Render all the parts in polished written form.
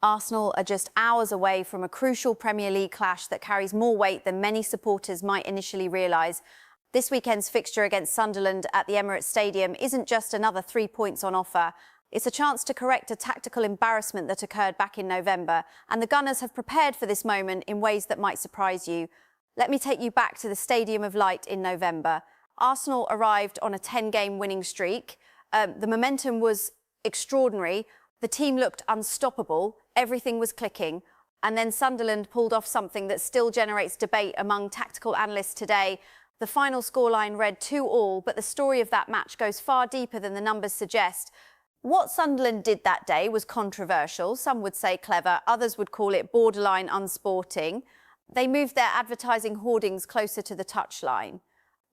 Arsenal are just hours away from a crucial Premier League clash that carries more weight than many supporters might initially realise. This weekend's fixture against Sunderland at the Emirates Stadium isn't just another 3 points on offer. It's a chance to correct a tactical embarrassment that occurred back in November, and the Gunners have prepared for this moment in ways that might surprise you. Let me take you back to the Stadium of Light in November. Arsenal arrived on a 10-game winning streak. The momentum was extraordinary. The team looked unstoppable. Everything was clicking. And then Sunderland pulled off something that still generates debate among tactical analysts today. The final scoreline read 2-2, but the story of that match goes far deeper than the numbers suggest. What Sunderland did that day was controversial. Some would say clever, others would call it borderline unsporting. They moved their advertising hoardings closer to the touchline.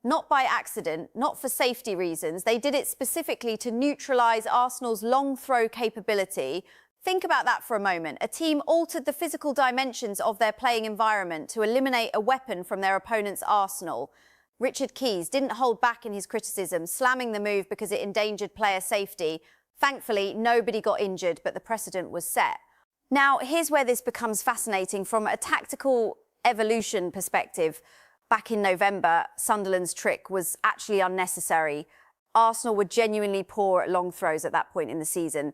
Not by accident, not for safety reasons. They did it specifically to neutralise Arsenal's long throw capability. Think about that for a moment. A team altered the physical dimensions of their playing environment to eliminate a weapon from their opponent's arsenal. Richard Keys didn't hold back in his criticism, slamming the move because it endangered player safety. Thankfully, nobody got injured, but the precedent was set. Now, here's where this becomes fascinating from a tactical evolution perspective. Back in November, Sunderland's trick was actually unnecessary. Arsenal were genuinely poor at long throws at that point in the season.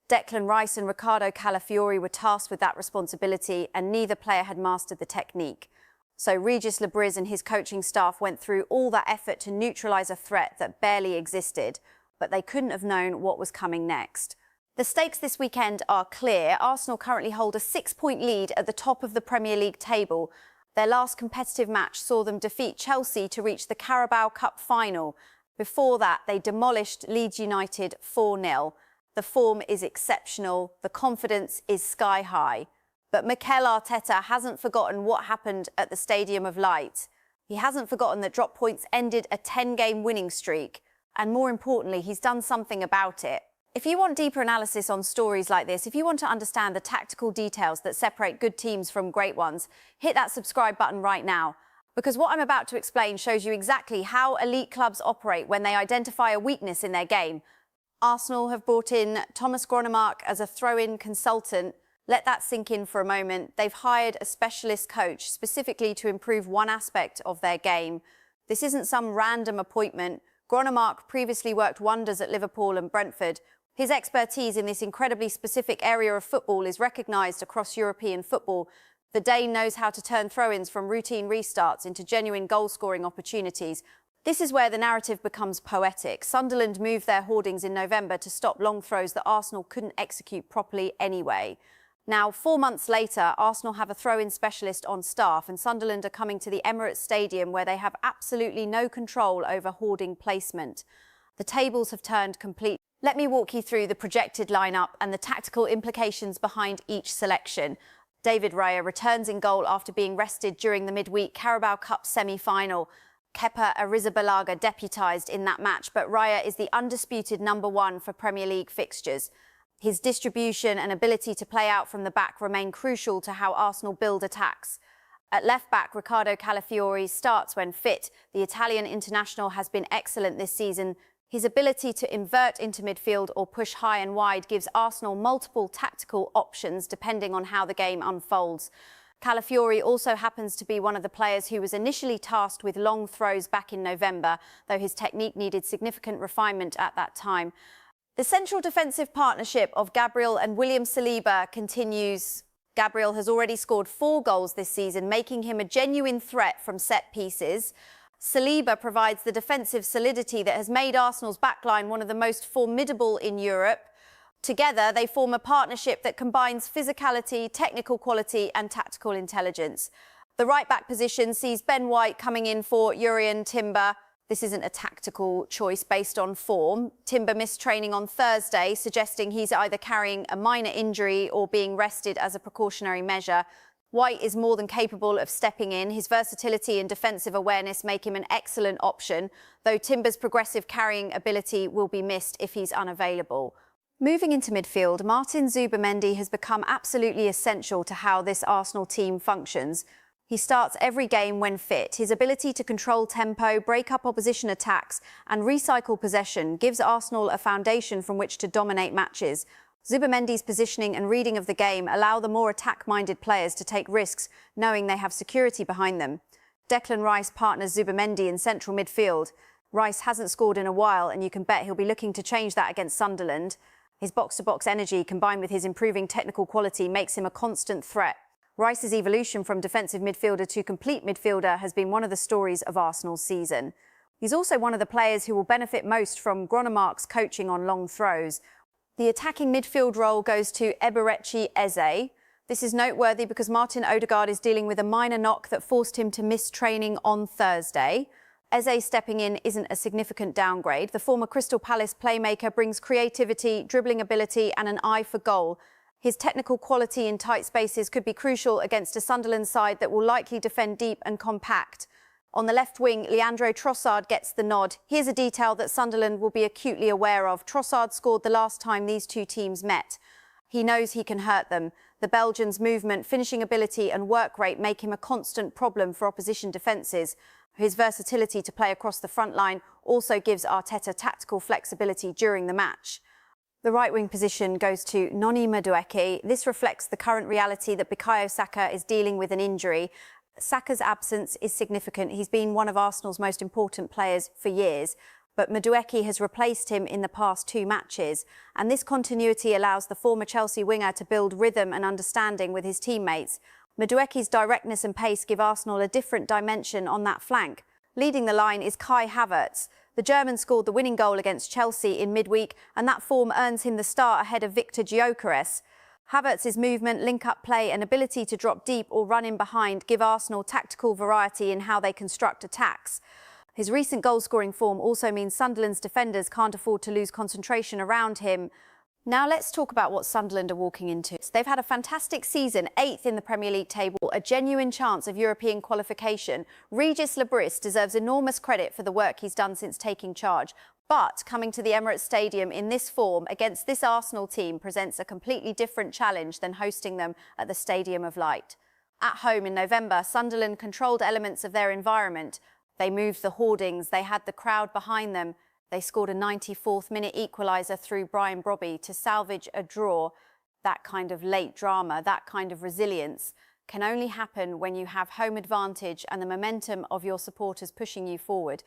Declan Rice and Ricardo Calafiori were tasked with that responsibility, and neither player had mastered the technique. So Regis Lebriz and his coaching staff went through all that effort to neutralise a threat that barely existed, but they couldn't have known what was coming next. The stakes this weekend are clear. Arsenal currently hold a 6-point lead at the top of the Premier League table. Their last competitive match saw them defeat Chelsea to reach the Carabao Cup final. Before that, they demolished Leeds United 4-0. The form is exceptional. The confidence is sky high. But Mikel Arteta hasn't forgotten what happened at the Stadium of Light. He hasn't forgotten that drop points ended a 10-game winning streak. And more importantly, he's done something about it. If you want deeper analysis on stories like this, if you want to understand the tactical details that separate good teams from great ones, hit that subscribe button right now. Because what I'm about to explain shows you exactly how elite clubs operate when they identify a weakness in their game. Arsenal have brought in Thomas Gronemark as a throw-in consultant. Let that sink in for a moment. They've hired a specialist coach specifically to improve one aspect of their game. This isn't some random appointment. Gronemark previously worked wonders at Liverpool and Brentford. His expertise in this incredibly specific area of football is recognised across European football. The Dane knows how to turn throw-ins from routine restarts into genuine goal-scoring opportunities. This is where the narrative becomes poetic. Sunderland moved their hoardings in November to stop long throws that Arsenal couldn't execute properly anyway. Now, 4 months later, Arsenal have a throw-in specialist on staff, and Sunderland are coming to the Emirates Stadium where they have absolutely no control over hoarding placement. The tables have turned completely. Let me walk you through the projected lineup and the tactical implications behind each selection. David Raya returns in goal after being rested during the midweek Carabao Cup semi-final. Kepa Arrizabalaga deputised in that match, but Raya is the undisputed #1 for Premier League fixtures. His distribution and ability to play out from the back remain crucial to how Arsenal build attacks. At left-back, Ricardo Calafiori starts when fit. The Italian international has been excellent this season. His ability to invert into midfield or push high and wide gives Arsenal multiple tactical options depending on how the game unfolds. Calafiori also happens to be one of the players who was initially tasked with long throws back in November, though his technique needed significant refinement at that time. The central defensive partnership of Gabriel and William Saliba continues. Gabriel has already scored 4 goals this season, making him a genuine threat from set pieces. Saliba provides the defensive solidity that has made Arsenal's backline one of the most formidable in Europe. Together, they form a partnership that combines physicality, technical quality and tactical intelligence. The right-back position sees Ben White coming in for Jurrien Timber. This isn't a tactical choice based on form. Timber missed training on Thursday, suggesting he's either carrying a minor injury or being rested as a precautionary measure. White is more than capable of stepping in. His versatility and defensive awareness make him an excellent option, though Timber's progressive carrying ability will be missed if he's unavailable. Moving into midfield, Martin Zubimendi has become absolutely essential to how this Arsenal team functions. He starts every game when fit. His ability to control tempo, break up opposition attacks and recycle possession gives Arsenal a foundation from which to dominate matches. Zubimendi's positioning and reading of the game allow the more attack-minded players to take risks, knowing they have security behind them. Declan Rice partners Zubimendi in central midfield. Rice hasn't scored in a while, and you can bet he'll be looking to change that against Sunderland. His box-to-box energy, combined with his improving technical quality, makes him a constant threat. Rice's evolution from defensive midfielder to complete midfielder has been one of the stories of Arsenal's season. He's also one of the players who will benefit most from Gronemark's coaching on long throws. The attacking midfield role goes to Eberechi Eze. This is noteworthy because Martin Odegaard is dealing with a minor knock that forced him to miss training on Thursday. Eze stepping in isn't a significant downgrade. The former Crystal Palace playmaker brings creativity, dribbling ability and an eye for goal. His technical quality in tight spaces could be crucial against a Sunderland side that will likely defend deep and compact. On the left wing, Leandro Trossard gets the nod. Here's a detail that Sunderland will be acutely aware of. Trossard scored the last time these two teams met. He knows he can hurt them. The Belgian's movement, finishing ability and work rate make him a constant problem for opposition defences. His versatility to play across the front line also gives Arteta tactical flexibility during the match. The right-wing position goes to Noni Madueke. This reflects the current reality that Bukayo Saka is dealing with an injury. Saka's absence is significant. He's been one of Arsenal's most important players for years, but Madueke has replaced him in the past two matches, and this continuity allows the former Chelsea winger to build rhythm and understanding with his teammates. Madueke's directness and pace give Arsenal a different dimension on that flank. Leading the line is Kai Havertz. The German scored the winning goal against Chelsea in midweek, and that form earns him the start ahead of Victor Gyökeres. Havertz's movement, link-up play and ability to drop deep or run in behind give Arsenal tactical variety in how they construct attacks. His recent goal-scoring form also means Sunderland's defenders can't afford to lose concentration around him. Now let's talk about what Sunderland are walking into. They've had a fantastic season, 8th in the Premier League table, a genuine chance of European qualification. Regis Lebris deserves enormous credit for the work he's done since taking charge. But coming to the Emirates Stadium in this form against this Arsenal team presents a completely different challenge than hosting them at the Stadium of Light. At home in November, Sunderland controlled elements of their environment. They moved the hoardings, they had the crowd behind them. They scored a 94th minute equalizer through Brian Brobby to salvage a draw. That kind of late drama, that kind of resilience can only happen when you have home advantage and the momentum of your supporters pushing you forward.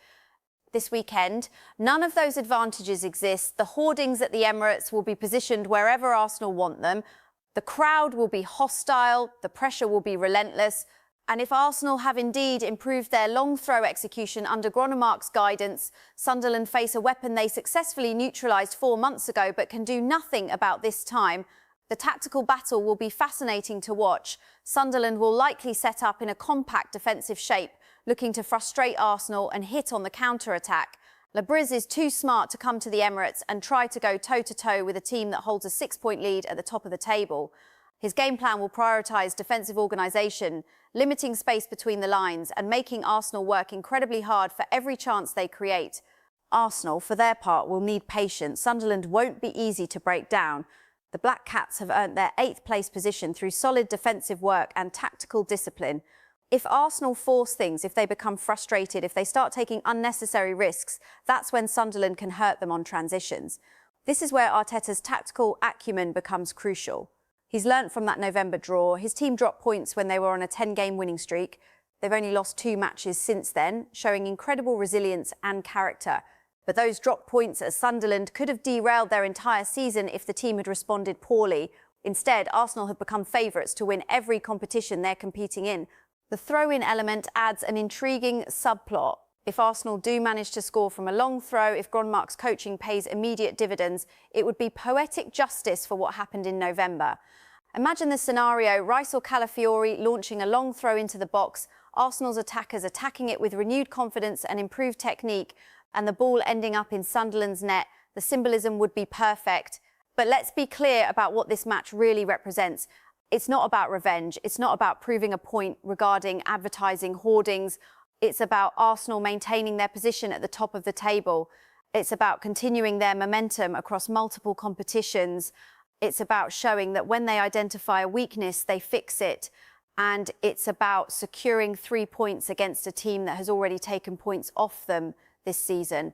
This weekend, none of those advantages exist. The hoardings at the Emirates will be positioned wherever Arsenal want them. The crowd will be hostile, the pressure will be relentless. And if Arsenal have indeed improved their long throw execution under Gronemark's guidance, Sunderland face a weapon they successfully neutralised 4 months ago but can do nothing about this time. The tactical battle will be fascinating to watch. Sunderland will likely set up in a compact defensive shape, looking to frustrate Arsenal and hit on the counter-attack. Lebris is too smart to come to the Emirates and try to go toe-to-toe with a team that holds a 6-point lead at the top of the table. His game plan will prioritise defensive organisation, limiting space between the lines and making Arsenal work incredibly hard for every chance they create. Arsenal, for their part, will need patience. Sunderland won't be easy to break down. The Black Cats have earned their 8th place position through solid defensive work and tactical discipline. If Arsenal force things, if they become frustrated, if they start taking unnecessary risks, that's when Sunderland can hurt them on transitions. This is where Arteta's tactical acumen becomes crucial. He's learnt from that November draw. His team dropped points when they were on a 10-game winning streak. They've only lost 2 matches since then, showing incredible resilience and character. But those dropped points at Sunderland could have derailed their entire season if the team had responded poorly. Instead, Arsenal have become favourites to win every competition they're competing in. The throw-in element adds an intriguing subplot. If Arsenal do manage to score from a long throw, if Gronemark's coaching pays immediate dividends, it would be poetic justice for what happened in November. Imagine the scenario, Rice or Calafiori launching a long throw into the box, Arsenal's attackers attacking it with renewed confidence and improved technique, and the ball ending up in Sunderland's net. The symbolism would be perfect. But let's be clear about what this match really represents. It's not about revenge. It's not about proving a point regarding advertising hoardings. It's about Arsenal maintaining their position at the top of the table. It's about continuing their momentum across multiple competitions. It's about showing that when they identify a weakness, they fix it. And it's about securing 3 points against a team that has already taken points off them this season.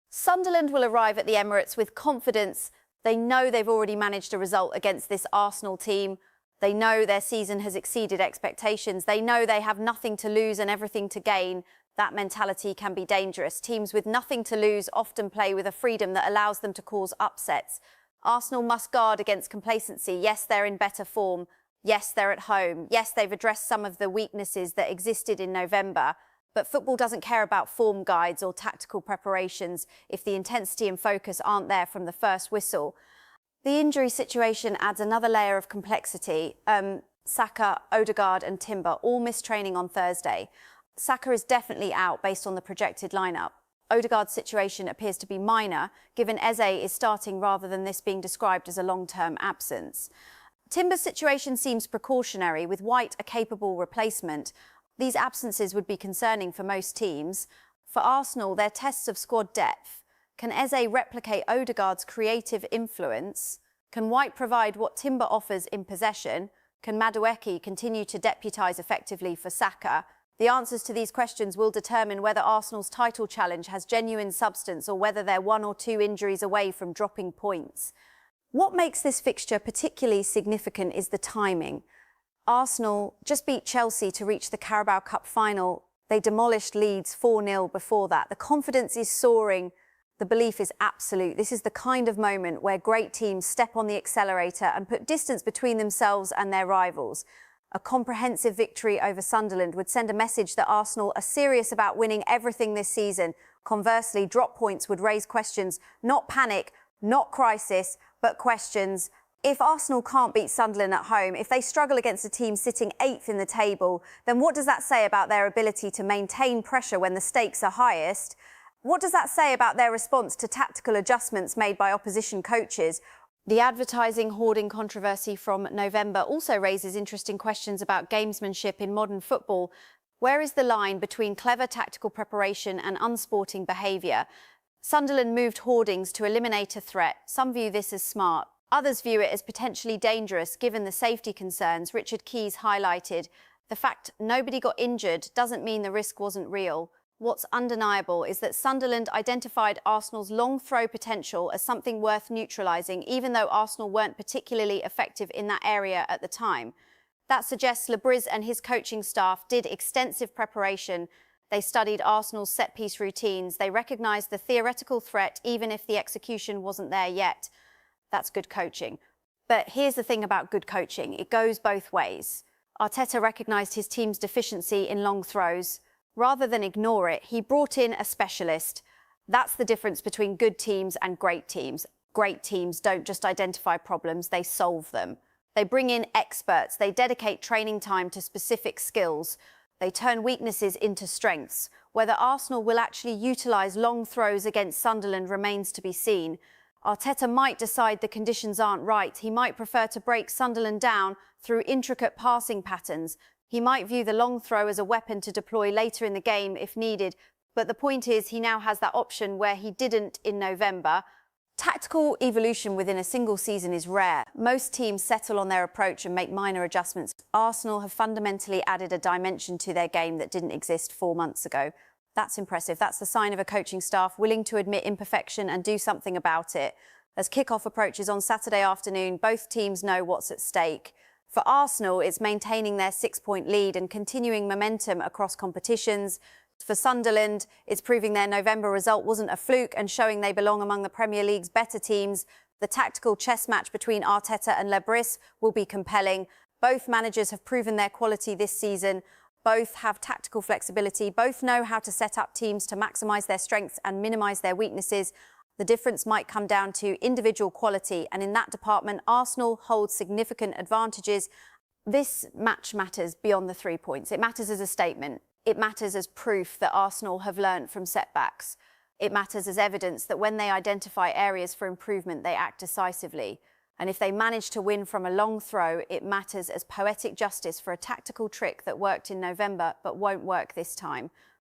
Sunderland will arrive at the Emirates with confidence. They know they've already managed a result against this Arsenal team. They know their season has exceeded expectations. They know they have nothing to lose and everything to gain. That mentality can be dangerous. Teams with nothing to lose often play with a freedom that allows them to cause upsets. Arsenal must guard against complacency. Yes, they're in better form. Yes, they're at home. Yes, they've addressed some of the weaknesses that existed in November. But football doesn't care about form guides or tactical preparations if the intensity and focus aren't there from the first whistle. The injury situation adds another layer of complexity. Saka, Odegaard and Timber all missed training on Thursday. Saka is definitely out based on the projected lineup. Odegaard's situation appears to be minor, given Eze is starting rather than this being described as a long-term absence. Timber's situation seems precautionary, with White a capable replacement. These absences would be concerning for most teams. For Arsenal, they're tests of squad depth. Can Eze replicate Odegaard's creative influence? Can White provide what Timber offers in possession? Can Madueke continue to deputise effectively for Saka? The answers to these questions will determine whether Arsenal's title challenge has genuine substance or whether they're 1 or 2 injuries away from dropping points. What makes this fixture particularly significant is the timing. Arsenal just beat Chelsea to reach the Carabao Cup final. They demolished Leeds 4-0 before that. The confidence is soaring. The belief is absolute. This is the kind of moment where great teams step on the accelerator and put distance between themselves and their rivals. A comprehensive victory over Sunderland would send a message that Arsenal are serious about winning everything this season. Conversely, drop points would raise questions, not panic, not crisis, but questions. If Arsenal can't beat Sunderland at home, if they struggle against a team sitting 8th in the table, then what does that say about their ability to maintain pressure when the stakes are highest? What does that say about their response to tactical adjustments made by opposition coaches? The advertising hoarding controversy from November also raises interesting questions about gamesmanship in modern football. Where is the line between clever tactical preparation and unsporting behaviour? Sunderland moved hoardings to eliminate a threat. Some view this as smart. Others view it as potentially dangerous, given the safety concerns Richard Keys highlighted. The fact nobody got injured doesn't mean the risk wasn't real. What's undeniable is that Sunderland identified Arsenal's long throw potential as something worth neutralising, even though Arsenal weren't particularly effective in that area at the time. That suggests Lebriz and his coaching staff did extensive preparation. They studied Arsenal's set-piece routines. They recognised the theoretical threat, even if the execution wasn't there yet. That's good coaching. But here's the thing about good coaching. It goes both ways. Arteta recognised his team's deficiency in long throws. Rather than ignore it, he brought in a specialist. That's the difference between good teams and great teams. Great teams don't just identify problems, they solve them. They bring in experts. They dedicate training time to specific skills. They turn weaknesses into strengths. Whether Arsenal will actually utilise long throws against Sunderland remains to be seen. Arteta might decide the conditions aren't right. He might prefer to break Sunderland down through intricate passing patterns. He might view the long throw as a weapon to deploy later in the game if needed. But the point is, he now has that option where he didn't in November. Tactical evolution within a single season is rare. Most teams settle on their approach and make minor adjustments. Arsenal have fundamentally added a dimension to their game that didn't exist 4 months ago. That's impressive. That's the sign of a coaching staff willing to admit imperfection and do something about it. As kick-off approaches on Saturday afternoon, both teams know what's at stake. For Arsenal, it's maintaining their 6-point lead and continuing momentum across competitions. For Sunderland, it's proving their November result wasn't a fluke and showing they belong among the Premier League's better teams. The tactical chess match between Arteta and Lebriz will be compelling. Both managers have proven their quality this season. Both have tactical flexibility. Both know how to set up teams to maximise their strengths and minimise their weaknesses. The difference might come down to individual quality, and in that department, Arsenal holds significant advantages. This match matters beyond the 3 points. It matters as a statement. It matters as proof that Arsenal have learnt from setbacks. It matters as evidence that when they identify areas for improvement, they act decisively. And if they manage to win from a long throw, it matters as poetic justice for a tactical trick that worked in November but won't work this time.